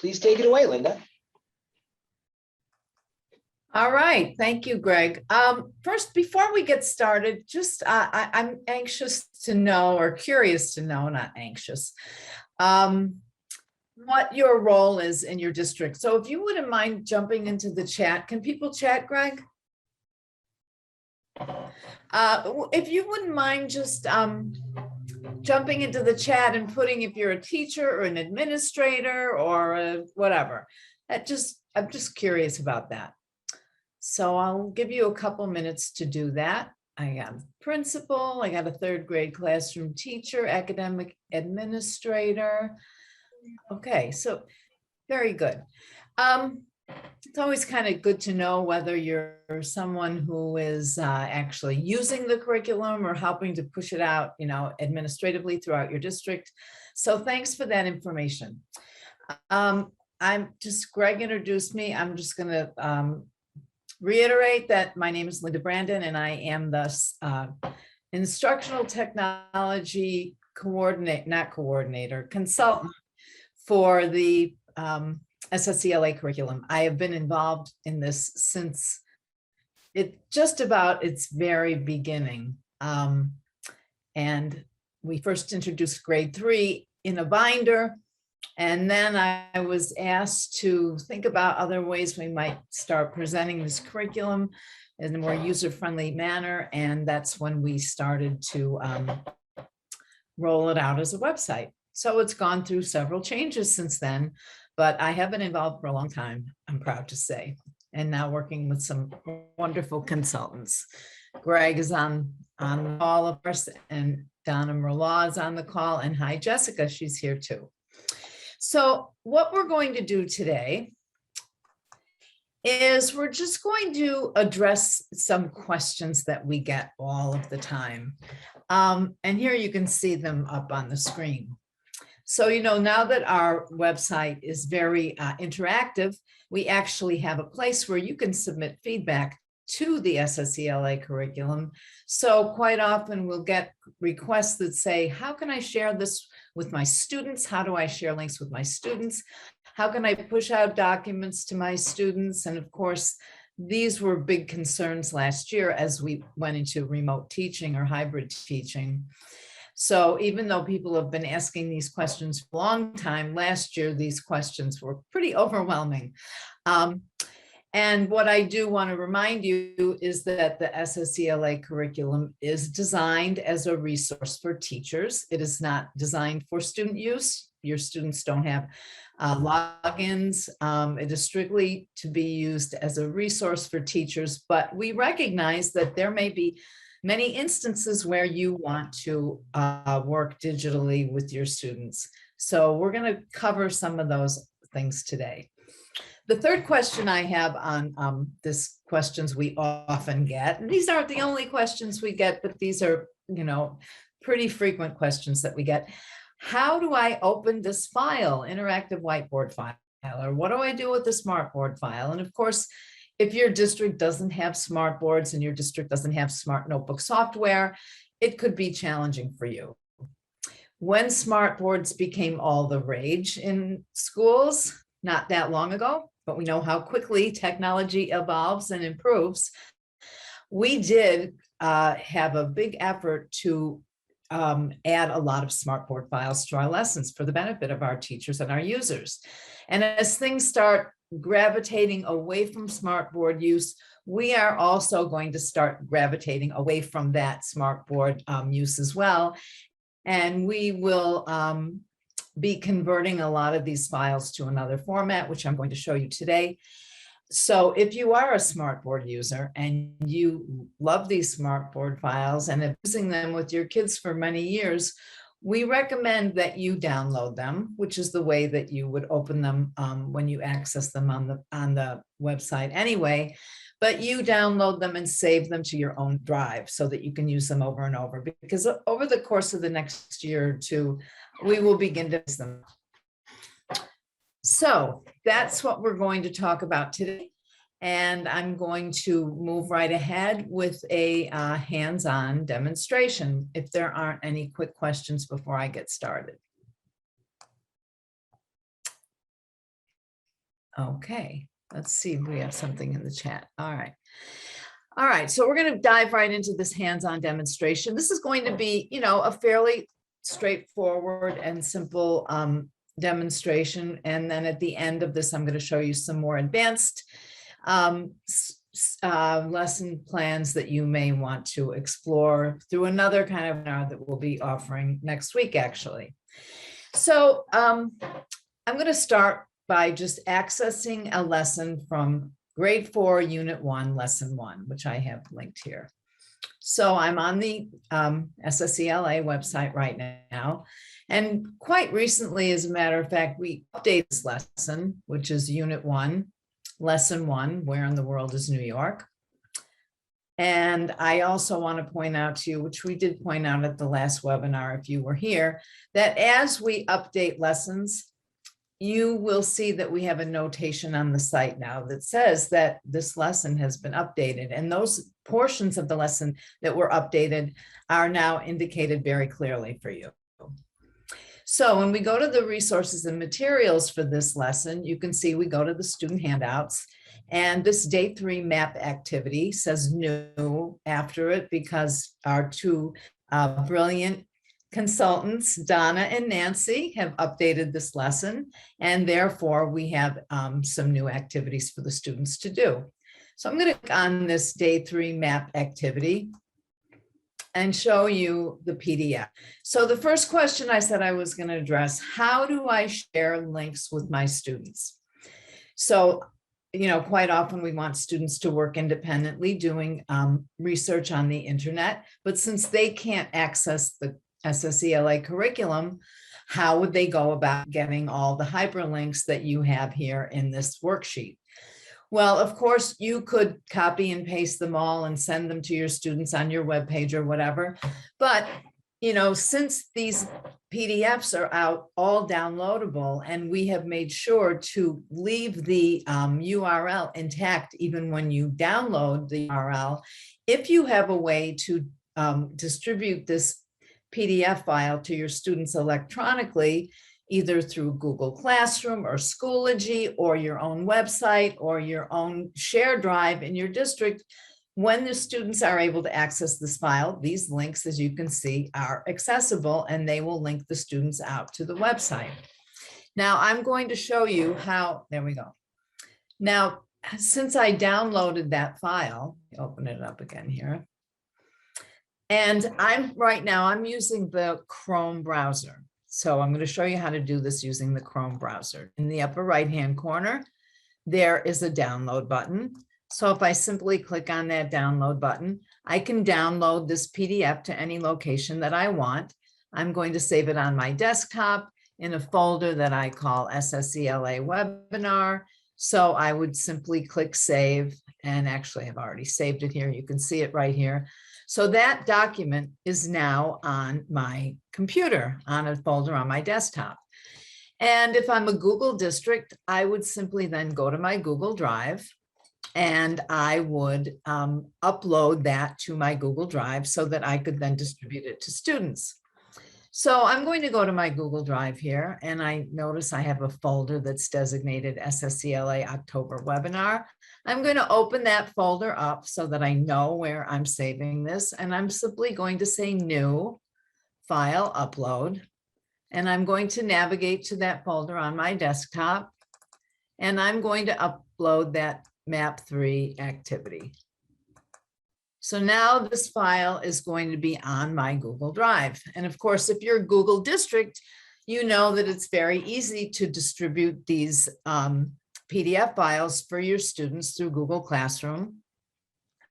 Please take it away, Linda. All right, thank you, Greg. First, before we get started, just I'm anxious to know, or curious to know, not anxious, what your role is in your district. So if you wouldn't mind jumping into the chat, can people chat, Greg? If you wouldn't mind just jumping into the chat and putting if you're a teacher or an administrator or whatever. I'm just curious about that. So I'll give you a couple minutes to do that. I got a principal, I got a third grade classroom teacher, academic administrator. Okay, so very good. It's always kind of good to know whether you're someone who is actually using the curriculum or helping to push it out, administratively throughout your district. So thanks for that information. Greg introduced me. I'm just going to reiterate that my name is Linda Brandon and I am the instructional technology consultant for the ELA curriculum. I have been involved in this since just about its very beginning. And we first introduced grade 3 in a binder. And then I was asked to think about other ways we might start presenting this curriculum in a more user-friendly manner. And that's when we started to roll it out as a website. So it's gone through several changes since then, but I have been involved for a long time, I'm proud to say, and now working with some wonderful consultants. Greg is on all of us, and Donna Merlaw is on the call, and hi, Jessica, she's here too. So what we're going to do today is we're just going to address some questions that we get all of the time. And here you can see them up on the screen. So, now that our website is very interactive, we actually have a place where you can submit feedback to the ELA curriculum. So quite often we'll get requests that say, how can I share this with my students? How do I share links with my students? How can I push out documents to my students? And of course, these were big concerns last year as we went into remote teaching or hybrid teaching. So even though people have been asking these questions for a long time, last year, these questions were pretty overwhelming. And what I do want to remind you is that the ELA curriculum is designed as a resource for teachers. It is not designed for student use. Your students don't have logins. It is strictly to be used as a resource for teachers, but we recognize that there may be many instances where you want to work digitally with your students. So we're going to cover some of those things today. The third question I have on this questions we often get, and these aren't the only questions we get, but these are, pretty frequent questions that we get. How do I open this file, interactive whiteboard file, or what do I do with the smartboard file? And of course, if your district doesn't have smartboards and your district doesn't have smart notebook software, it could be challenging for you. When smartboards became all the rage in schools, not that long ago, but we know how quickly technology evolves and improves, we did have a big effort to add a lot of smartboard files to our lessons for the benefit of our teachers and our users. And as things start gravitating away from smartboard use, we are also going to start gravitating away from that smartboard use as well. And we will be converting a lot of these files to another format, which I'm going to show you today. So if you are a smartboard user and you love these smartboard files and are using them with your kids for many years, we recommend that you download them, which is the way that you would open them when you access them on the website anyway. But you download them and save them to your own drive so that you can use them over and over, because over the course of the next year or two, we will begin to use them. So that's what we're going to talk about today. And I'm going to move right ahead with a hands-on demonstration if there aren't any quick questions before I get started. Okay, let's see if we have something in the chat. All right. All right, so we're going to dive right into this hands-on demonstration. This is going to be, a fairly straightforward and simple demonstration. And then at the end of this, I'm going to show you some more advanced lesson plans that you may want to explore through another kind of webinar that we'll be offering next week, actually. So I'm going to start by just accessing a lesson from Grade 4, Unit 1, Lesson 1, which I have linked here. So I'm on the SSELA website right now. And quite recently, as a matter of fact, we updated this lesson, which is Unit 1, Lesson 1, Where in the World is New York? And I also want to point out to you, which we did point out at the last webinar, if you were here, that as we update lessons, you will see that we have a notation on the site now that says that this lesson has been updated. And those portions of the lesson that were updated are now indicated very clearly for you. So when we go to the resources and materials for this lesson, you can see we go to the student handouts. And this day 3 map activity says new after it because our two brilliant consultants, Donna and Nancy, have updated this lesson, and therefore we have some new activities for the students to do. So I'm going to click on this day 3 map activity and show you the PDF. So the first question I said I was going to address, how do I share links with my students? So, quite often we want students to work independently doing research on the internet, but since they can't access the SSELA curriculum, how would they go about getting all the hyperlinks that you have here in this worksheet? Well, of course, you could copy and paste them all and send them to your students on your webpage or whatever. But, since these PDFs are out all downloadable, and we have made sure to leave the URL intact even when you download the URL, if you have a way to distribute this PDF file to your students electronically, either through Google Classroom or Schoology or your own website or your own shared drive in your district, when the students are able to access this file, these links, as you can see, are accessible and they will link the students out to the website. Now I'm going to show you how, there we go. Now, since I downloaded that file, open it up again here. And right now I'm using the Chrome browser. So I'm going to show you how to do this using the Chrome browser. In the upper right-hand corner, there is a download button. So if I simply click on that download button, I can download this PDF to any location that I want. I'm going to save it on my desktop in a folder that I call SSELA webinar. So I would simply click save, and actually I've already saved it here. You can see it right here. So that document is now on my computer, on a folder on my desktop. And if I'm a Google district, I would simply then go to my Google Drive and I would upload that to my Google Drive so that I could then distribute it to students. So I'm going to go to my Google Drive here, and I notice I have a folder that's designated SSELA October webinar. I'm going to open that folder up so that I know where I'm saving this, and I'm simply going to say new, file, upload, and I'm going to navigate to that folder on my desktop, and I'm going to upload that map 3 activity. So now this file is going to be on my Google Drive. And of course, if you're a Google district, you know that it's very easy to distribute these PDF files for your students through Google Classroom.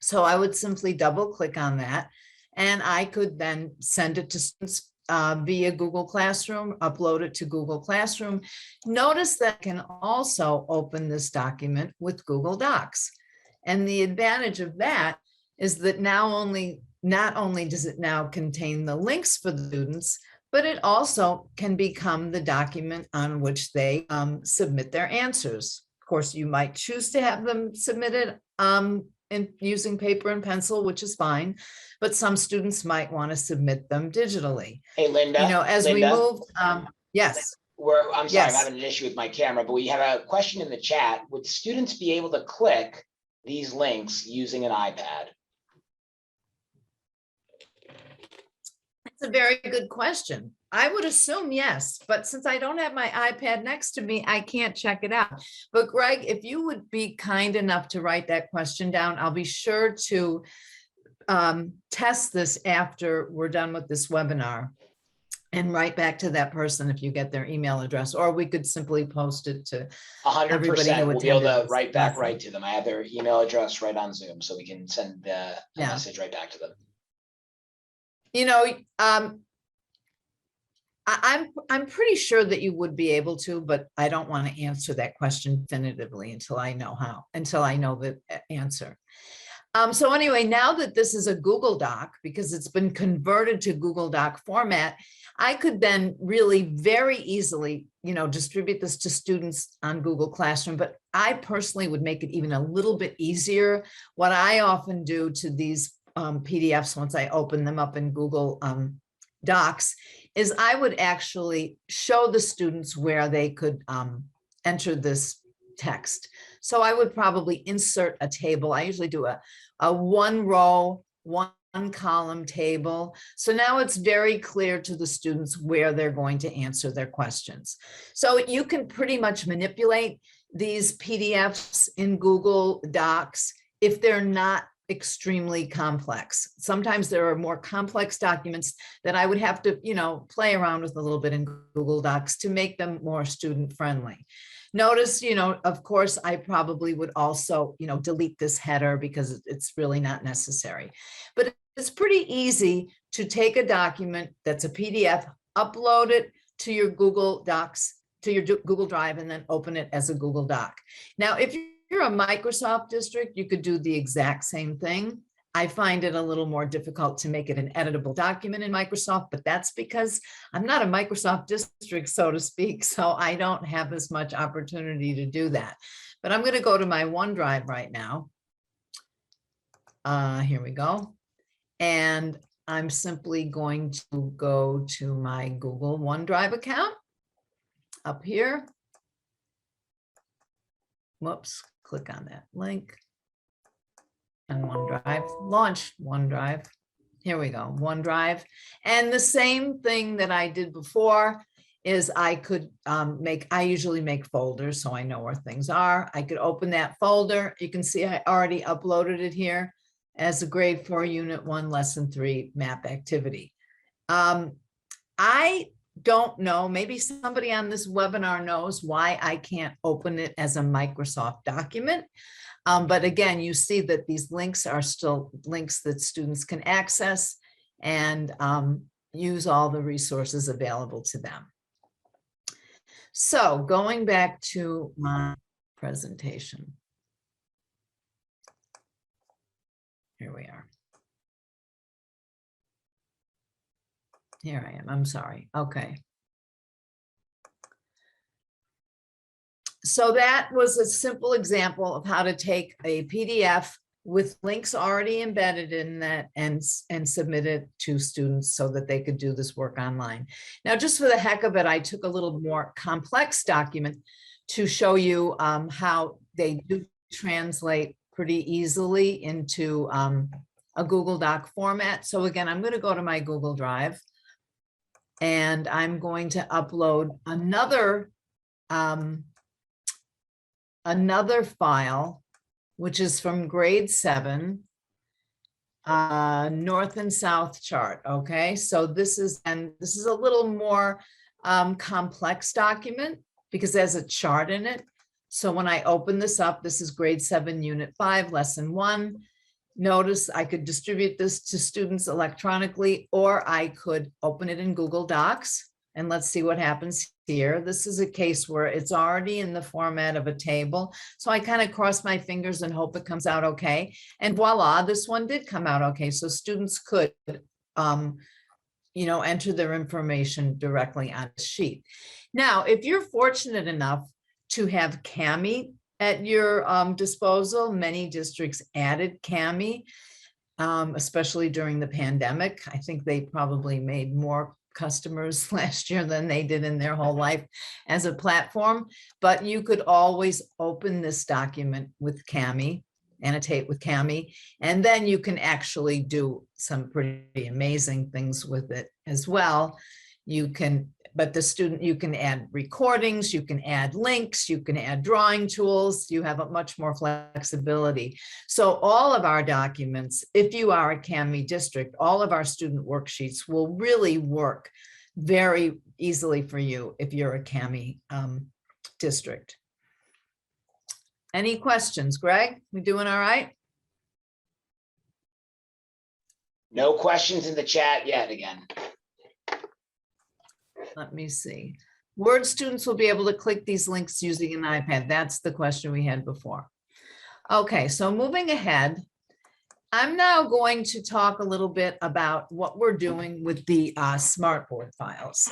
So I would simply double click on that, and I could then send it to students via Google Classroom, upload it to Google Classroom. Notice that I can also open this document with Google Docs. And the advantage of that is that not only does it now contain the links for the students, but it also can become the document on which they submit their answers. Of course, you might choose to have them submitted using paper and pencil, which is fine, but some students might want to submit them digitally. Hey, Linda. As we move, yes. I'm sorry, I'm Yes. having an issue with my camera, but we have a question in the chat. Would students be able to click these links using an iPad? That's a very good question. I would assume yes, but since I don't have my iPad next to me, I can't check it out. But Greg, if you would be kind enough to write that question down, I'll be sure to test this after we're done with this webinar and write back to that person if you get their email address, or we could simply post it to 100%. We'll be able to write back lesson. right to them. I have their email address right on Zoom, so we can send the Yeah. message right back to them. You know, I'm pretty sure that you would be able to, but I don't want to answer that question definitively until I know the answer. So anyway, now that this is a Google Doc, because it's been converted to Google Doc format, I could then really very easily, distribute this to students on Google Classroom, but I personally would make it even a little bit easier. What I often do to these PDFs, once I open them up in Google Docs, is I would actually show the students where they could enter this text. So I would probably insert a table. I usually do a one row, one column table. So now it's very clear to the students where they're going to answer their questions. So you can pretty much manipulate these PDFs in Google Docs if they're not extremely complex. Sometimes there are more complex documents that I would have to, play around with a little bit in Google Docs to make them more student friendly. Notice, of course, I probably would also, delete this header because it's really not necessary. But it's pretty easy to take a document that's a PDF, upload it to your Google Docs, to your Google Drive, and then open it as a Google Doc. Now, if you're a Microsoft district, you could do the exact same thing. I find it a little more difficult to make it an editable document in Microsoft, but that's because I'm not a Microsoft district, so to speak, so I don't have as much opportunity to do that. But I'm going to go to my OneDrive right now. Here we go. And I'm simply going to go to my Google OneDrive account up here. Whoops, click on that link. And OneDrive, launch OneDrive. Here we go, OneDrive. And the same thing that I did before is I could I usually make folders so I know where things are. I could open that folder. You can see I already uploaded it here as a grade 4 unit 1 lesson 3 map activity. I don't know, maybe somebody on this webinar knows why I can't open it as a Microsoft document. But again, you see that these links are still links that students can access and use all the resources available to them. So going back to my presentation. Here we are. Here I am, I'm sorry, okay. So that was a simple example of how to take a PDF with links already embedded in that and submit it to students so that they could do this work online. Now, just for the heck of it, I took a little more complex document to show you how they do translate pretty easily into a Google Doc format. So again, I'm going to go to my Google Drive and I'm going to upload another file, which is from grade 7, North and South chart. Okay, so this is a little more complex document because there's a chart in it. So when I open this up, this is grade 7, unit 5, lesson 1. Notice I could distribute this to students electronically, or I could open it in Google Docs. And let's see what happens here. This is a case where it's already in the format of a table. So I kind of cross my fingers and hope it comes out okay. And voila, this one did come out okay. So students could, enter their information directly on the sheet. Now, if you're fortunate enough to have Kami at your disposal, many districts added Kami, especially during the pandemic. I think they probably made more customers last year than they did in their whole life as a platform, but you could always open this document with Kami, annotate with Kami, and then you can actually do some pretty amazing things with it as well. You can, but the student, you can add recordings, you can add links, you can add drawing tools, you have a much more flexibility. So all of our documents, if you are a Kami district, all of our student worksheets will really work very easily for you if you're a Kami district. Any questions, Greg? We doing all right? No questions in the chat yet again. Let me see. Word students will be able to click these links using an iPad. That's the question we had before. Okay, so moving ahead, I'm now going to talk a little bit about what we're doing with the smartboard files.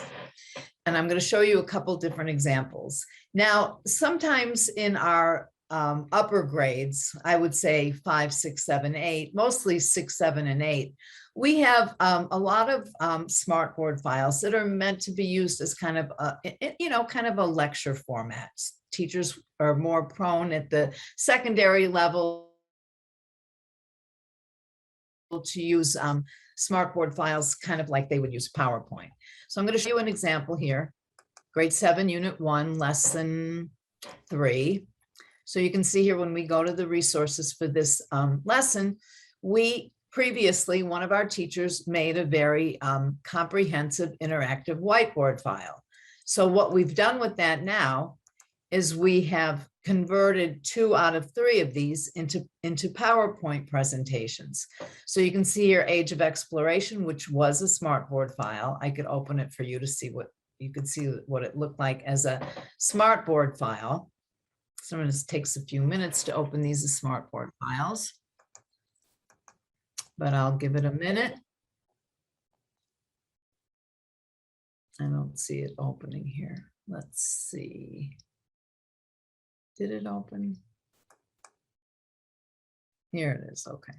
And I'm going to show you a couple different examples. Now, sometimes in our upper grades, I would say 5, 6, 7, 8, mostly 6, 7, and 8. We have a lot of smartboard files that are meant to be used as kind of a lecture format. Teachers are more prone at the secondary level to use smartboard files kind of like they would use PowerPoint. So I'm going to show you an example here. Grade 7, Unit 1, Lesson 3. So you can see here when we go to the resources for this lesson, previously, one of our teachers made a very comprehensive interactive whiteboard file. So what we've done with that now is we have converted 2 out of 3 of these into PowerPoint presentations. So you can see here Age of Exploration, which was a smartboard file. I could open it for you to see what you could see what it looked like as a smartboard file. So it takes a few minutes to open these as smartboard files, but I'll give it a minute. I don't see it opening here. Let's see. Did it open? Here it is. Okay.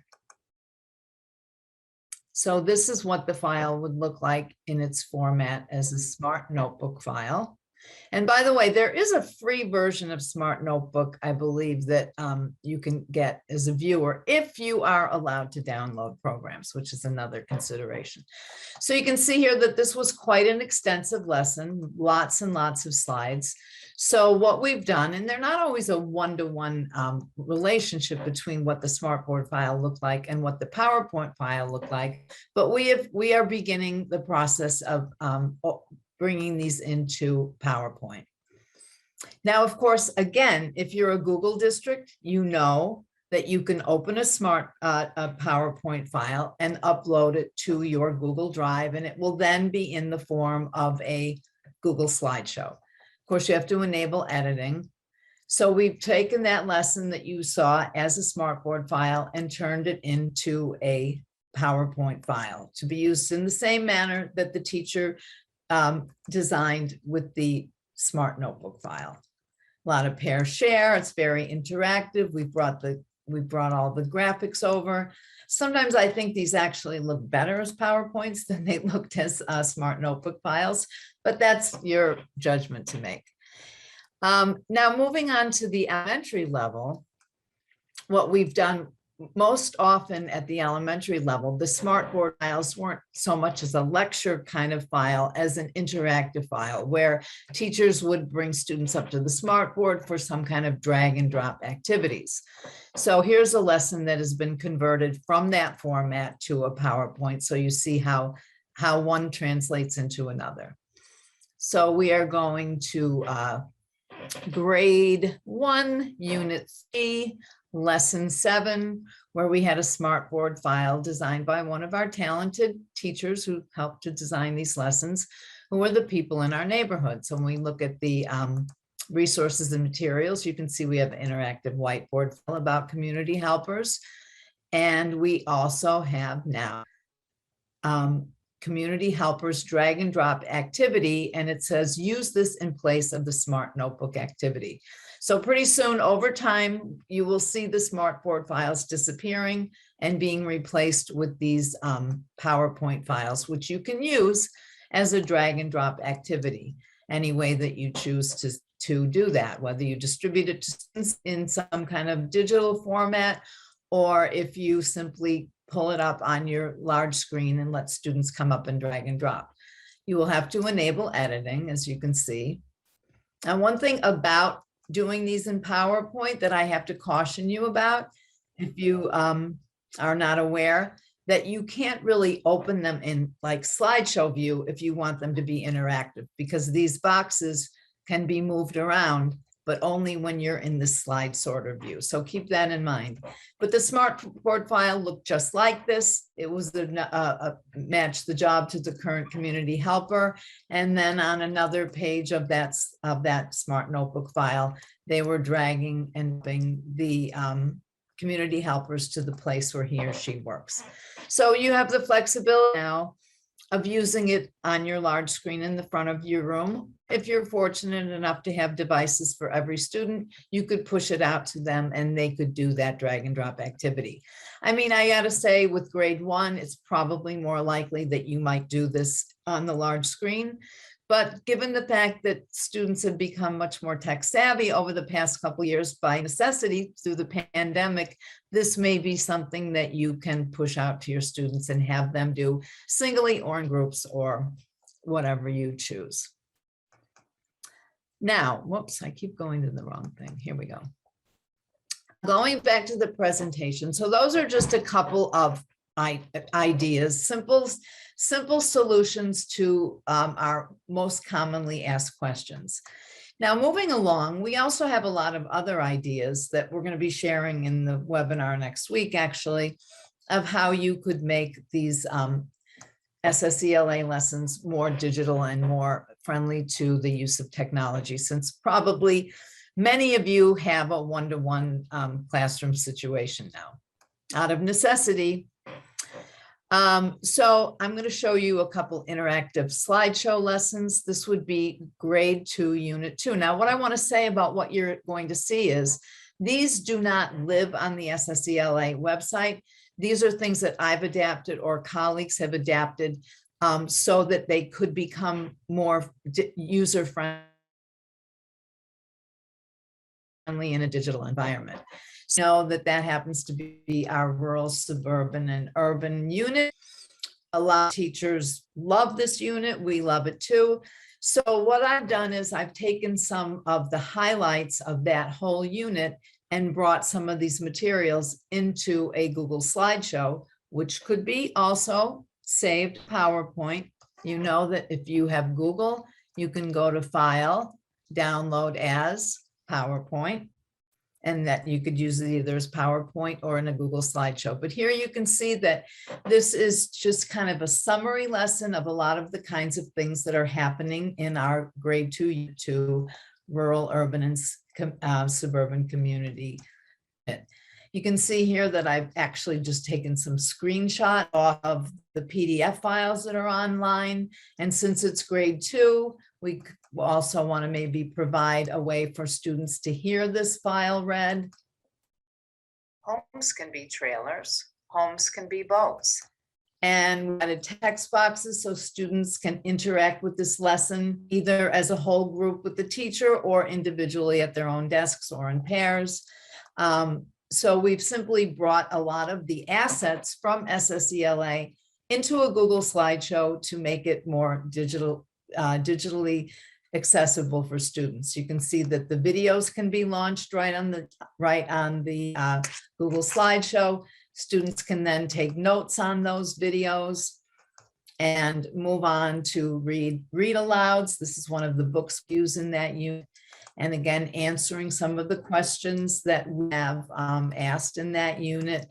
So this is what the file would look like in its format as a Smart Notebook file. And by the way, there is a free version of Smart Notebook, I believe, that you can get as a viewer if you are allowed to download programs, which is another consideration. So you can see here that this was quite an extensive lesson, lots and lots of slides. So what we've done, and they're not always a one-to-one relationship between what the smartboard file looked like and what the PowerPoint file looked like, but we are beginning the process of bringing these into PowerPoint. Now, of course, again, if you're a Google district, you know that you can open a PowerPoint file and upload it to your Google Drive, and it will then be in the form of a Google slideshow. Of course, you have to enable editing. So we've taken that lesson that you saw as a smartboard file and turned it into a PowerPoint file to be used in the same manner that the teacher designed with the Smart Notebook file. A lot of pair share. It's very interactive. We brought all the graphics over. Sometimes I think these actually look better as PowerPoints than they looked as Smart Notebook files, but that's your judgment to make. Now moving on to the elementary level, what we've done most often at the elementary level, the smartboard files weren't so much as a lecture kind of file as an interactive file where teachers would bring students up to the smartboard for some kind of drag and drop activities. So here's a lesson that has been converted from that format to a PowerPoint. So you see how one translates into another. So we are going to grade 1, unit 3, lesson 7, where we had a smartboard file designed by one of our talented teachers who helped to design these lessons, who are the people in our neighborhood. So when we look at the resources and materials, you can see we have an interactive whiteboard file about community helpers. And we also have now community helpers drag and drop activity, and it says use this in place of the Smart Notebook activity. So pretty soon over time, you will see the smartboard files disappearing and being replaced with these PowerPoint files, which you can use as a drag and drop activity, any way that you choose to do that, whether you distribute it to students in some kind of digital format, or if you simply pull it up on your large screen and let students come up and drag and drop. You will have to enable editing, as you can see. And one thing about doing these in PowerPoint that I have to caution you about, if you are not aware, that you can't really open them in like slideshow view if you want them to be interactive, because these boxes can be moved around, but only when you're in the slide sorter view. So keep that in mind. But the Smartboard file looked just like this. It was match the job to the current community helper. And then on another page of that Smart Notebook file, they were dragging and bringing the community helpers to the place where he or she works. So you have the flexibility now of using it on your large screen in the front of your room. If you're fortunate enough to have devices for every student, you could push it out to them and they could do that drag and drop activity. I mean, I gotta say with grade 1, it's probably more likely that you might do this on the large screen. But given the fact that students have become much more tech savvy over the past couple of years by necessity through the pandemic, this may be something that you can push out to your students and have them do singly or in groups or whatever you choose. Now, whoops, I keep going to the wrong thing. Here we go. Going back to the presentation. So those are just a couple of ideas, simple solutions to our most commonly asked questions. Now, moving along, we also have a lot of other ideas that we're going to be sharing in the webinar next week, actually, of how you could make these SSELA lessons more digital and more friendly to the use of technology, since probably many of you have a one-to-one classroom situation now, out of necessity. So I'm going to show you a couple interactive slideshow lessons. This would be grade 2, unit 2. Now, what I want to say about what you're going to see is these do not live on the SSELA website. These are things that I've adapted or colleagues have adapted so that they could become more user-friendly in a digital environment. So that happens to be our rural, suburban, and urban unit. A lot of teachers love this unit. We love it too. So what I've done is I've taken some of the highlights of that whole unit and brought some of these materials into a Google slideshow, which could be also saved PowerPoint. You know that if you have Google, you can go to File, Download as PowerPoint, and that you could use it either as PowerPoint or in a Google slideshow. But here you can see that this is just kind of a summary lesson of a lot of the kinds of things that are happening in our grade 2 to rural, urban, and suburban community. You can see here that I've actually just taken some screenshot of the PDF files that are online. And since it's grade 2, we also want to maybe provide a way for students to hear this file read. Homes can be trailers, homes can be boats. And we added text boxes so students can interact with this lesson either as a whole group with the teacher or individually at their own desks or in pairs. So we've simply brought a lot of the assets from SSELA into a Google slideshow to make it more digitally accessible for students. You can see that the videos can be launched right on the Google slideshow. Students can then take notes on those videos and move on to read alouds. This is one of the books used in that unit. And again, answering some of the questions that we have asked in that unit.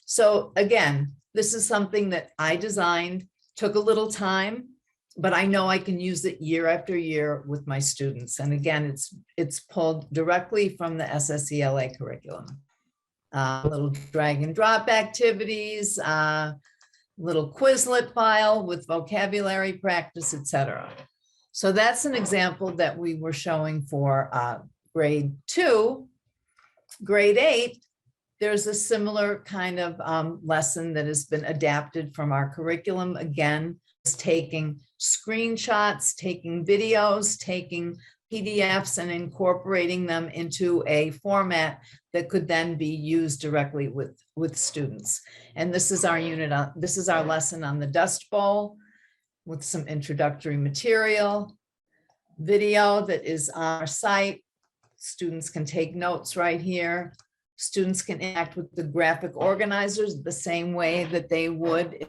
So again, this is something that I designed, took a little time, but I know I can use it year after year with my students. And again, it's pulled directly from the SSELA curriculum. Little drag and drop activities, little Quizlet file with vocabulary practice, etc. So that's an example that we were showing for grade 2. Grade 8, there's a similar kind of lesson that has been adapted from our curriculum. Again, taking screenshots, taking videos, taking PDFs and incorporating them into a format that could then be used directly with students. And this is our this is our lesson on the Dust Bowl with some introductory material, video that is on our site. Students can take notes right here. Students can interact with the graphic organizers the same way that they would if,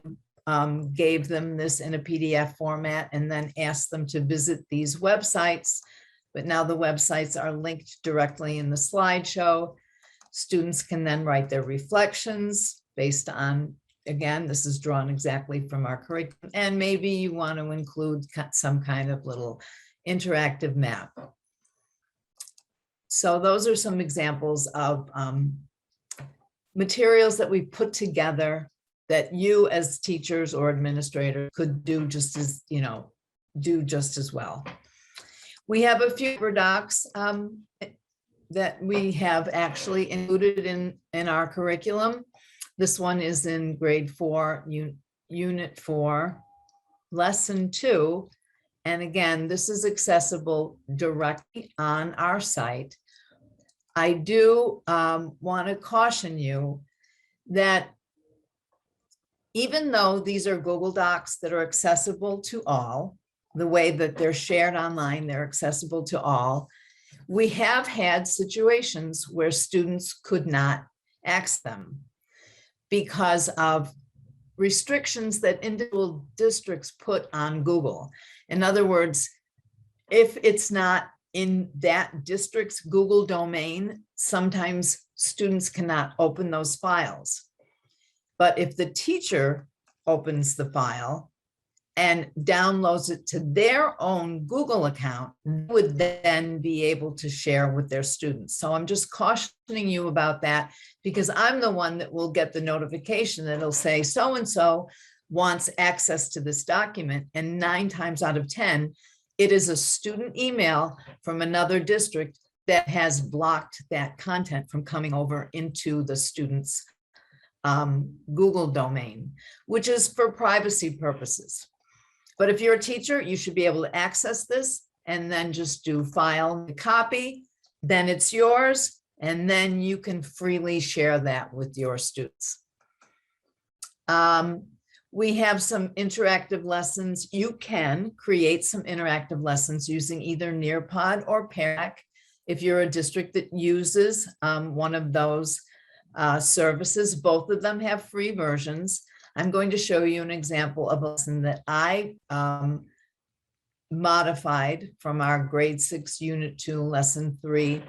gave them this in a PDF format and then asked them to visit these websites. But now the websites are linked directly in the slideshow. Students can then write their reflections based on, again, this is drawn exactly from our curriculum, and maybe you want to include some kind of little interactive map. So those are some examples of materials that we put together that you as teachers or administrators could do just as, do just as well. We have a few docs that we have actually included in our curriculum. This one is in grade 4, unit 4, lesson 2. And again, this is accessible directly on our site. I do want to caution you that even though these are Google Docs that are accessible to all, the way that they're shared online, they're accessible to all, we have had situations where students could not access them because of restrictions that individual districts put on Google. In other words, if it's not in that district's Google domain, sometimes students cannot open those files. But if the teacher opens the file and downloads it to their own Google account, they would then be able to share with their students. So I'm just cautioning you about that because I'm the one that will get the notification that'll say so-and-so wants access to this document. And 9 times out of 10, it is a student email from another district that has blocked that content from coming over into the student's Google domain, which is for privacy purposes. But if you're a teacher, you should be able to access this and then just do file copy, then it's yours, and then you can freely share that with your students. We have some interactive lessons. You can create some interactive lessons using either Nearpod or Pear Deck. If you're a district that uses one of those services, both of them have free versions. I'm going to show you an example of a lesson that I modified from our grade 6, unit 2, lesson 3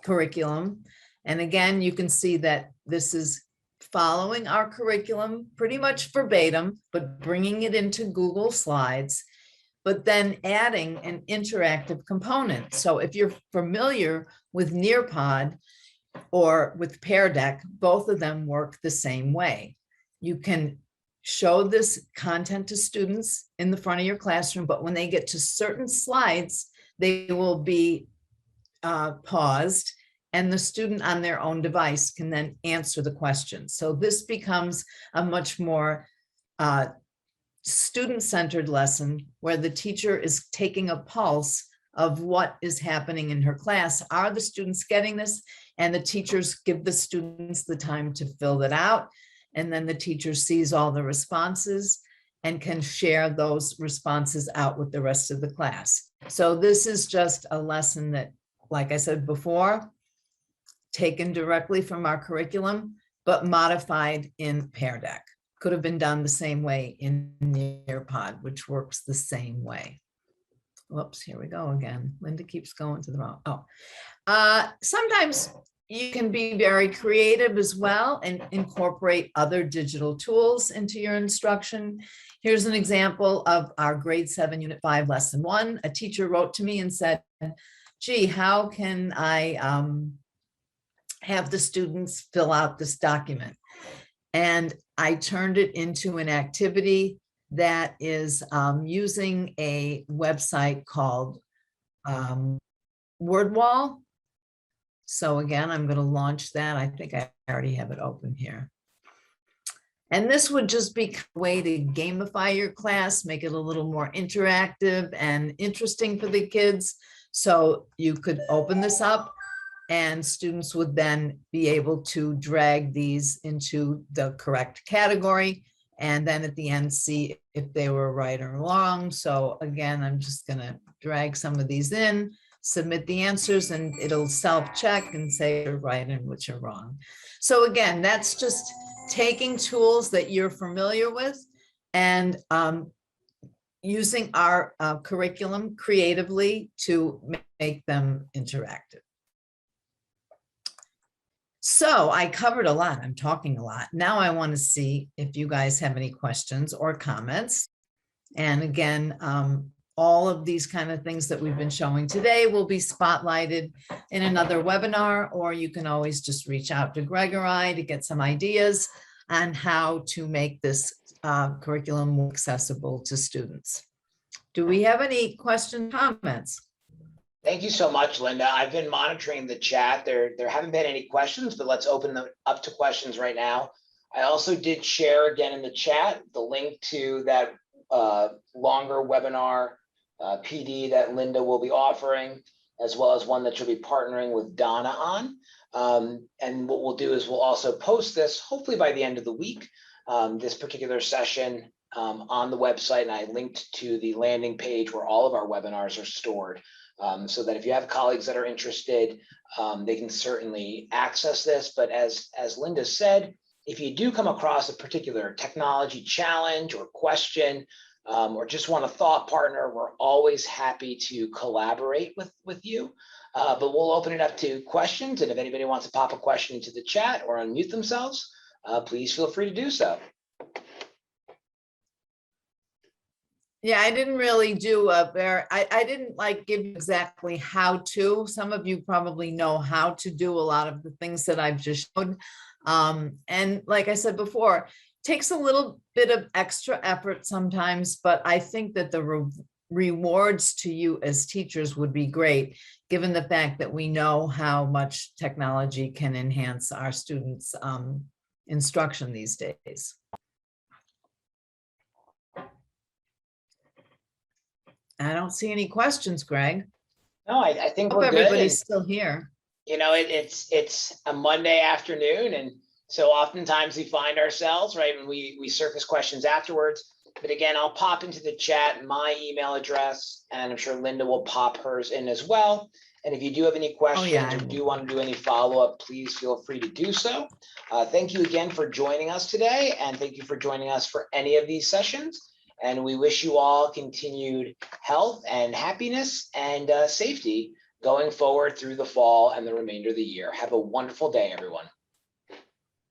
curriculum. And again, you can see that this is following our curriculum pretty much verbatim, but bringing it into Google Slides, but then adding an interactive component. So if you're familiar with Nearpod or with Pear Deck, both of them work the same way. You can show this content to students in the front of your classroom, but when they get to certain slides, they will be paused, and the student on their own device can then answer the question. So this becomes a much more student-centered lesson where the teacher is taking a pulse of what is happening in her class. Are the students getting this? And the teachers give the students the time to fill it out. And then the teacher sees all the responses and can share those responses out with the rest of the class. So this is just a lesson that, like I said before, taken directly from our curriculum, but modified in Pear Deck. Could have been done the same way in Nearpod, which works the same way. Whoops, here we go again. Linda keeps going to the wrong. Sometimes you can be very creative as well and incorporate other digital tools into your instruction. Here's an example of our grade 7, unit 5, lesson 1. A teacher wrote to me and said, gee, how can I have the students fill out this document? And I turned it into an activity that is using a website called WordWall. So again, I'm going to launch that. I think I already have it open here. And this would just be a way to gamify your class, make it a little more interactive and interesting for the kids. So you could open this up and students would then be able to drag these into the correct category. And then at the end, see if they were right or wrong. So again, I'm just gonna drag some of these in, submit the answers, and it'll self-check and say you're right and which are wrong. So again, that's just taking tools that you're familiar with and using our curriculum creatively to make them interactive. So I covered a lot. I'm talking a lot. Now I want to see if you guys have any questions or comments. And again, all of these kind of things that we've been showing today will be spotlighted in another webinar, or you can always just reach out to Greg or I to get some ideas on how to make this curriculum more accessible to students. Do we have any questions, comments? Thank you so much, Linda. I've been monitoring the chat. There haven't been any questions, but let's open them up to questions right now. I also did share again in the chat the link to that longer webinar PD that Linda will be offering, as well as one that she'll be partnering with Donna on. And what we'll do is we'll also post this hopefully by the end of the week, this particular session on the website. And I linked to the landing page where all of our webinars are stored. So that if you have colleagues that are interested, they can certainly access this. But as Linda said, if you do come across a particular technology challenge or question, or just want a thought partner, we're always happy to collaborate with you. But we'll open it up to questions. And if anybody wants to pop a question into the chat or unmute themselves, please feel free to do so. Yeah, I didn't really do I didn't like give you exactly how to. Some of you probably know how to do a lot of the things that I've just showed. And like I said before, takes a little bit of extra effort sometimes, but I think that the rewards to you as teachers would be great, given the fact that we know how much technology can enhance our students' instruction these days. I don't see any questions, Greg. No, I think Hope we're good. everybody's still here. You know, it's a Monday afternoon, and so oftentimes we find ourselves right when we surface questions afterwards. But again, I'll pop into the chat my email address, and I'm sure Linda will pop hers in as well. And if you do have any questions or do want to do any follow-up, please feel free to do so. Thank you again for joining us today, and thank you for joining us for any of these sessions. And we wish you all continued health and happiness and safety going forward through the fall and the remainder of the year. Have a wonderful day, everyone.